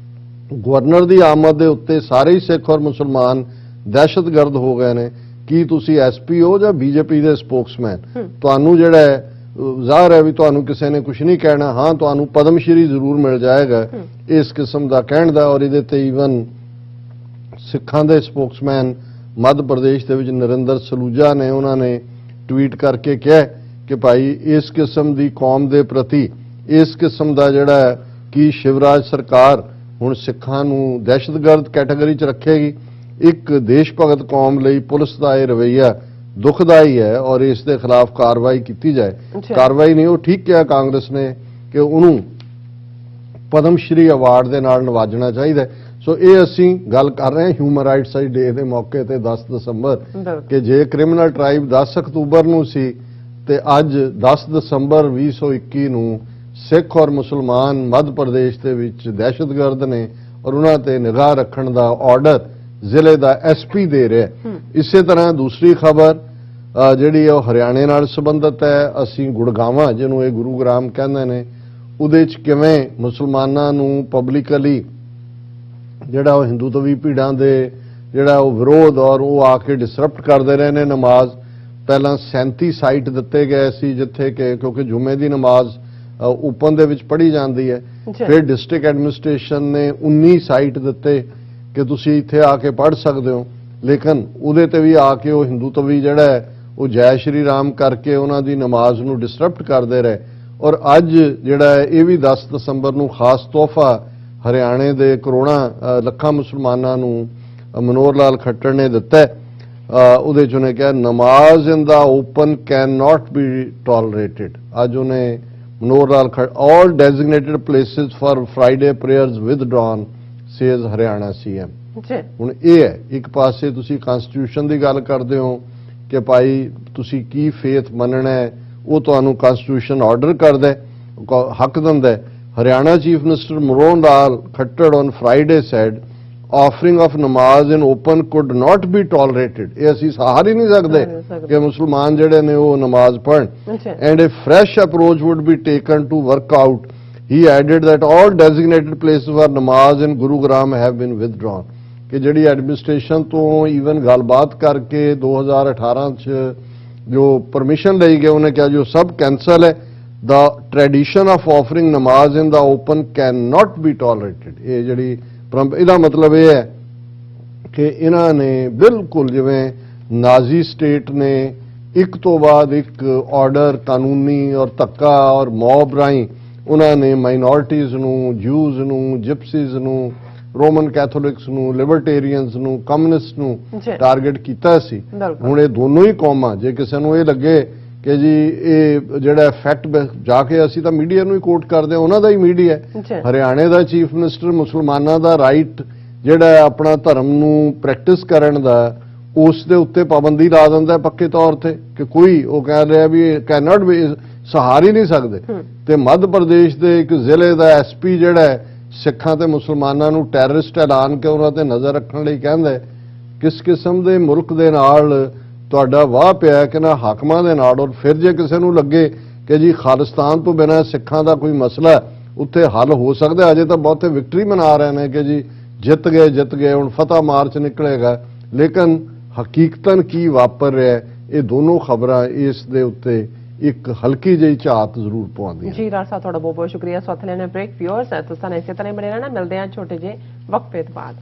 ਗਵਰਨਰ ਦੀ ਆਮਦ ਦੇ ਉੱਤੇ ਸਾਰੇ ਹੀ ਸਿੱਖ ਔਰ ਮੁਸਲਮਾਨ ਦਹਿਸ਼ਤਗਰਦ ਹੋ ਗਏ ਨੇ। ਕੀ ਤੁਸੀਂ ਐਸਪੀ ਹੋ ਜਾਂ ਬੀਜੇਪੀ ਦੇ ਸਪੋਕਸਮੈਨ? ਤੁਹਾਨੂੰ ਜਿਹੜਾ ਹੈ ਜ਼ਾਹਰ ਹੈ ਵੀ ਤੁਹਾਨੂੰ ਕਿਸੇ ਨੇ ਕੁਝ ਨਹੀਂ ਕਹਿਣਾ। ਹਾਂ, ਤੁਹਾਨੂੰ ਪਦਮ ਸ਼੍ਰੀ ਜ਼ਰੂਰ ਮਿਲ ਜਾਏਗਾ ਇਸ ਕਿਸਮ ਦਾ ਕਹਿਣ ਦਾ। ਔਰ ਇਹਦੇ ਤੇ ਈਵਨ ਸਿੱਖਾਂ ਦੇ ਸਪੋਕਸਮੈਨ ਮੱਧ ਪ੍ਰਦੇਸ਼ ਦੇ ਵਿੱਚ ਨਰਿੰਦਰ ਸਲੂਜਾ ਨੇ, ਉਹਨਾਂ ਨੇ ਟਵੀਟ ਕਰਕੇ ਕਿਹਾ ਕਿ ਭਾਈ ਇਸ ਕਿਸਮ ਦੀ ਕੌਮ ਦੇ ਪ੍ਰਤੀ ਇਸ ਕਿਸਮ ਦਾ ਜਿਹੜਾ ਕਿ ਸ਼ਿਵਰਾਜ ਸਰਕਾਰ ਹੁਣ ਸਿੱਖਾਂ ਨੂੰ ਦਹਿਸ਼ਤਗਰਦ ਕੈਟਾਗਰੀ 'ਚ ਰੱਖੇਗੀ। ਇੱਕ ਦੇਸ਼ ਭਗਤ ਕੌਮ ਲਈ ਪੁਲਿਸ ਦਾ ਇਹ ਰਵੱਈਆ ਦੁਖਦਾਈ ਹੈ ਔਰ ਇਸ ਦੇ ਖਿਲਾਫ ਕਾਰਵਾਈ ਕੀਤੀ ਜਾਏ। ਕਾਰਵਾਈ ਨਹੀਂ, ਉਹ ਠੀਕ ਕਿਹਾ ਕਾਂਗਰਸ ਨੇ ਕਿ ਉਹਨੂੰ ਪਦਮ ਸ਼੍ਰੀ ਅਵਾਰਡ ਦੇ ਨਾਲ ਨਵਾਜਣਾ ਚਾਹੀਦਾ। ਸੋ ਇਹ ਅਸੀਂ ਗੱਲ ਕਰ ਰਹੇ ਹਾਂ ਹਿਊਮਨ ਰਾਈਟਸ ਡੇ ਦੇ ਮੌਕੇ ਤੇ 10 ਦਸੰਬਰ ਕਿ ਜੇ ਕ੍ਰਿਮੀਨਲ ਟ੍ਰਾਈਬ 10 ਅਕਤੂਬਰ ਨੂੰ ਸੀ ਤੇ ਅੱਜ 10 ਦਸੰਬਰ 2021 ਨੂੰ ਸਿੱਖ ਔਰ ਮੁਸਲਮਾਨ ਮੱਧ ਪ੍ਰਦੇਸ਼ ਦੇ ਵਿੱਚ ਦਹਿਸ਼ਤਗਰਦ ਨੇ ਔਰ ਉਹਨਾਂ ਤੇ ਨਿਗਾਹ ਰੱਖਣ ਦਾ ਆਰਡਰ ਜ਼ਿਲ੍ਹੇ ਦਾ ਐਸਪੀ ਦੇ ਰਿਹਾ। ਇਸੇ ਤਰ੍ਹਾਂ ਦੂਸਰੀ ਖਬਰ ਜਿਹੜੀ ਉਹ ਹਰਿਆਣੇ ਨਾਲ ਸੰਬੰਧਿਤ ਹੈ। ਅਸੀਂ ਗੁੜਗਾਵਾਂ, ਜਿਹਨੂੰ ਇਹ ਗੁਰੂਗ੍ਰਾਮ ਕਹਿੰਦੇ ਨੇ, ਉਹਦੇ 'ਚ ਕਿਵੇਂ ਮੁਸਲਮਾਨਾਂ ਨੂੰ ਪਬਲਿਕਲੀ ਜਿਹੜਾ ਉਹ ਹਿੰਦੂਤਵੀ ਭੀੜਾਂ ਦੇ ਜਿਹੜਾ ਉਹ ਵਿਰੋਧ ਔਰ ਉਹ ਆ ਕੇ ਡਿਸਰਪਟ ਕਰਦੇ ਰਹੇ ਨੇ ਨਮਾਜ਼। ਪਹਿਲਾਂ 37 ਸਾਈਟ ਦਿੱਤੇ ਗਏ ਸੀ ਜਿੱਥੇ ਕਿ ਕਿਉਂਕਿ ਜੁਮੇ ਦੀ ਨਮਾਜ਼ ਓਪਨ ਦੇ ਵਿੱਚ ਪੜ੍ਹੀ ਜਾਂਦੀ ਹੈ। ਫਿਰ ਡਿਸਟ੍ਰਿਕਟ ਐਡਮਿਨਿਸਟ੍ਰੇਸ਼ਨ ਨੇ 19 ਸਾਈਟ ਦਿੱਤੇ ਕਿ ਤੁਸੀਂ ਇੱਥੇ ਆ ਕੇ ਪੜ੍ਹ ਸਕਦੇ ਹੋ, ਲੇਕਿਨ ਉਹਦੇ ਤੇ ਵੀ ਆ ਕੇ ਉਹ ਹਿੰਦੂਤਵੀ ਜਿਹੜਾ ਹੈ ਉਹ ਜੈ ਸ਼੍ਰੀ ਰਾਮ ਕਰਕੇ ਉਹਨਾਂ ਦੀ ਨਮਾਜ਼ ਨੂੰ ਡਿਸਰਪਟ ਕਰਦੇ ਰਹੇ। ਔਰ ਅੱਜ ਜਿਹੜਾ ਹੈ ਇਹ ਵੀ 10 ਦਸੰਬਰ ਨੂੰ ਖਾਸ ਤੋਹਫਾ ਹਰਿਆਣੇ ਦੇ ਕਰੋੜਾਂ ਲੱਖਾਂ ਮੁਸਲਮਾਨਾਂ ਨੂੰ ਮਨੋਹਰ ਲਾਲ ਖੱਟੜ ਨੇ ਦਿੱਤਾ। ਉਹਦੇ 'ਚ ਉਹਨੇ ਕਿਹਾ namaz in the open can not be tolerated. ਅੱਜ ਉਹਨੇ Manohar Lal Khattar all designated places for Friday prayers withdrawn says Haryana CM. ਹੁਣ ਇਹ ਹੈ, ਇੱਕ ਪਾਸੇ ਤੁਸੀਂ ਕਨਸਟੀਟਿਊਸ਼ਨ ਦੀ ਗੱਲ ਕਰਦੇ ਹੋ ਕਿ ਭਾਈ ਤੁਸੀਂ ਕੀ ਫੇਥ ਮੰਨਣਾ ਹੈ, ਉਹ ਤੁਹਾਨੂੰ ਕਨਸਟੀਟਿਊਸ਼ਨ ਆਰਡਰ ਕਰਦਾ, ਹੱਕ ਦਿੰਦਾ। Haryana chief minister Manohar Lal Khattar on Friday said offering of namaz in open could not be tolerated। ਇਹ ਅਸੀਂ ਸਹਾਰ ਹੀ ਨਹੀਂ ਸਕਦੇ ਕਿ ਮੁਸਲਮਾਨ ਜਿਹੜੇ ਨੇ ਉਹ ਨਮਾਜ਼ ਪੜ੍ਹਨ। and a fresh approach would be taken to work out। he added that all designated places for namaz in Gurugram have been withdrawn। ਕਿ ਜਿਹੜੀ ਐਡਮਿਨਿਸਟ੍ਰੇਸ਼ਨ ਤੋਂ ਈਵਨ ਗੱਲਬਾਤ ਕਰਕੇ 2018 ਚ ਜੋ ਪਰਮਿਸ਼ਨ ਲਈ ਗਈ ਉਹਨੇ ਕਿਹਾ ਜੋ ਸਭ ਕੈਂਸਲ ਹੈ। the tradition of offering namaz in the open cannot be tolerated। ਇਹ ਜਿਹੜੀ ਇਹਦਾ ਮਤਲਬ ਇਹ ਹੈ ਕਿ ਇਹਨਾਂ ਨੇ ਬਿਲਕੁਲ ਜਿਵੇਂ ਨਾਜ਼ੀ ਸਟੇਟ ਨੇ ਇੱਕ ਤੋਂ ਬਾਅਦ ਇੱਕ ਆਰਡਰ ਕਾਨੂੰਨੀ ਔਰ ਧੱਕਾ ਔਰ ਮੌਬ ਰਾਹੀਂ ਉਹਨਾਂ ਨੇ ਮਾਈਨੋਰਿਟੀਜ਼ ਨੂੰ, ਜਿਊਜ਼ ਨੂੰ, ਜਿਪਸੀਜ਼ ਨੂੰ, ਰੋਮਨ ਕੈਥੋਲਿਕਸ ਨੂੰ, ਲਿਬਰਟੇਰੀਅਨਸ ਨੂੰ, ਕਮਿਊਨਿਸਟ ਨੂੰ ਟਾਰਗੇਟ ਕੀਤਾ ਸੀ। ਹੁਣ ਇਹ ਦੋਨੋਂ ਹੀ ਕੌਮਾਂ, ਜੇ ਕਿਸੇ ਨੂੰ ਇਹ ਲੱਗੇ ਕਿ ਜੀ ਇਹ ਜਿਹੜਾ ਫੈਕਟ ਜਾ ਕੇ ਅਸੀਂ ਤਾਂ ਮੀਡੀਆ ਨੂੰ ਹੀ ਕੋਟ ਕਰਦੇ ਹਾਂ, ਉਹਨਾਂ ਦਾ ਹੀ ਮੀਡੀਆ ਹੈ। ਹਰਿਆਣੇ ਦਾ ਚੀਫ ਮਿਨਿਸਟਰ ਮੁਸਲਮਾਨਾਂ ਦਾ ਰਾਈਟ ਜਿਹੜਾ ਆਪਣਾ ਧਰਮ ਨੂੰ ਪ੍ਰੈਕਟਿਸ ਕਰਨ ਦਾ, ਉਸ ਦੇ ਉੱਤੇ ਪਾਬੰਦੀ ਲਾ ਦਿੰਦਾ ਪੱਕੇ ਤੌਰ ਤੇ ਕਿ ਕੋਈ ਉਹ ਕਹਿ ਰਿਹਾ ਵੀ ਕੈਨ ਨਾਟ ਬੀ, ਸਹਾਰ ਹੀ ਨਹੀਂ ਸਕਦੇ। ਤੇ ਮੱਧ ਪ੍ਰਦੇਸ਼ ਦੇ ਇੱਕ ਜ਼ਿਲ੍ਹੇ ਦਾ ਐਸਪੀ ਜਿਹੜਾ ਸਿੱਖਾਂ ਤੇ ਮੁਸਲਮਾਨਾਂ ਨੂੰ ਟੈਰਰਿਸਟ ਐਲਾਨ ਕੇ ਉਹਨਾਂ ਤੇ ਨਜ਼ਰ ਰੱਖਣ ਲਈ ਕਹਿੰਦਾ। ਕਿਸ ਕਿਸਮ ਦੇ ਮੁਲਕ ਦੇ ਨਾਲ ਤੁਹਾਡਾ ਵਾਹ ਪਿਆ ਕਿ ਨਾ ਹਾਕਮਾਂ ਦੇ ਨਾਲ। ਔਰ ਫਿਰ ਜੇ ਕਿਸੇ ਨੂੰ ਲੱਗੇ ਕਿ ਜੀ ਖਾਲਿਸਤਾਨ ਤੋਂ ਬਿਨਾਂ ਸਿੱਖਾਂ ਦਾ ਕੋਈ ਮਸਲਾ ਉੱਥੇ ਹੱਲ ਹੋ ਸਕਦਾ, ਅਜੇ ਤਾਂ ਬਹੁਤੇ ਵਿਕਟਰੀ ਮਨਾ ਰਹੇ ਨੇ ਕਿ ਜੀ ਜਿੱਤ ਗਏ ਹੁਣ ਫਤਹ ਮਾਰਚ ਨਿਕਲੇਗਾ, ਲੇਕਿਨ ਹਕੀਕਤਨ ਕੀ ਵਾਪਰ ਰਿਹਾ ਇਹ ਦੋਨੋਂ ਖਬਰਾਂ ਇਸ ਦੇ ਉੱਤੇ ਇੱਕ ਹਲਕੀ ਜਿਹੀ ਝਾਤ ਜ਼ਰੂਰ ਪਵਾਉਂਦੀਆਂ। ਜੀ ਰਾਜ ਸਾਹਿਬ ਤੁਹਾਡਾ ਬਹੁਤ ਬਹੁਤ ਸ਼ੁਕਰੀਆ। ਸੌਥ ਲੈਣੇ ਬ੍ਰੇਕ ਵਿਊਅਰਸ ਤੁਸੀਂ ਇਸੇ ਤਰ੍ਹਾਂ ਹੀ ਬਣੇ ਰਹਿਣਾ। ਮਿਲਦੇ ਹਾਂ ਛੋਟੇ ਜਿਹੇ ਵਕਫੇ ਤੋਂ ਬਾਅਦ।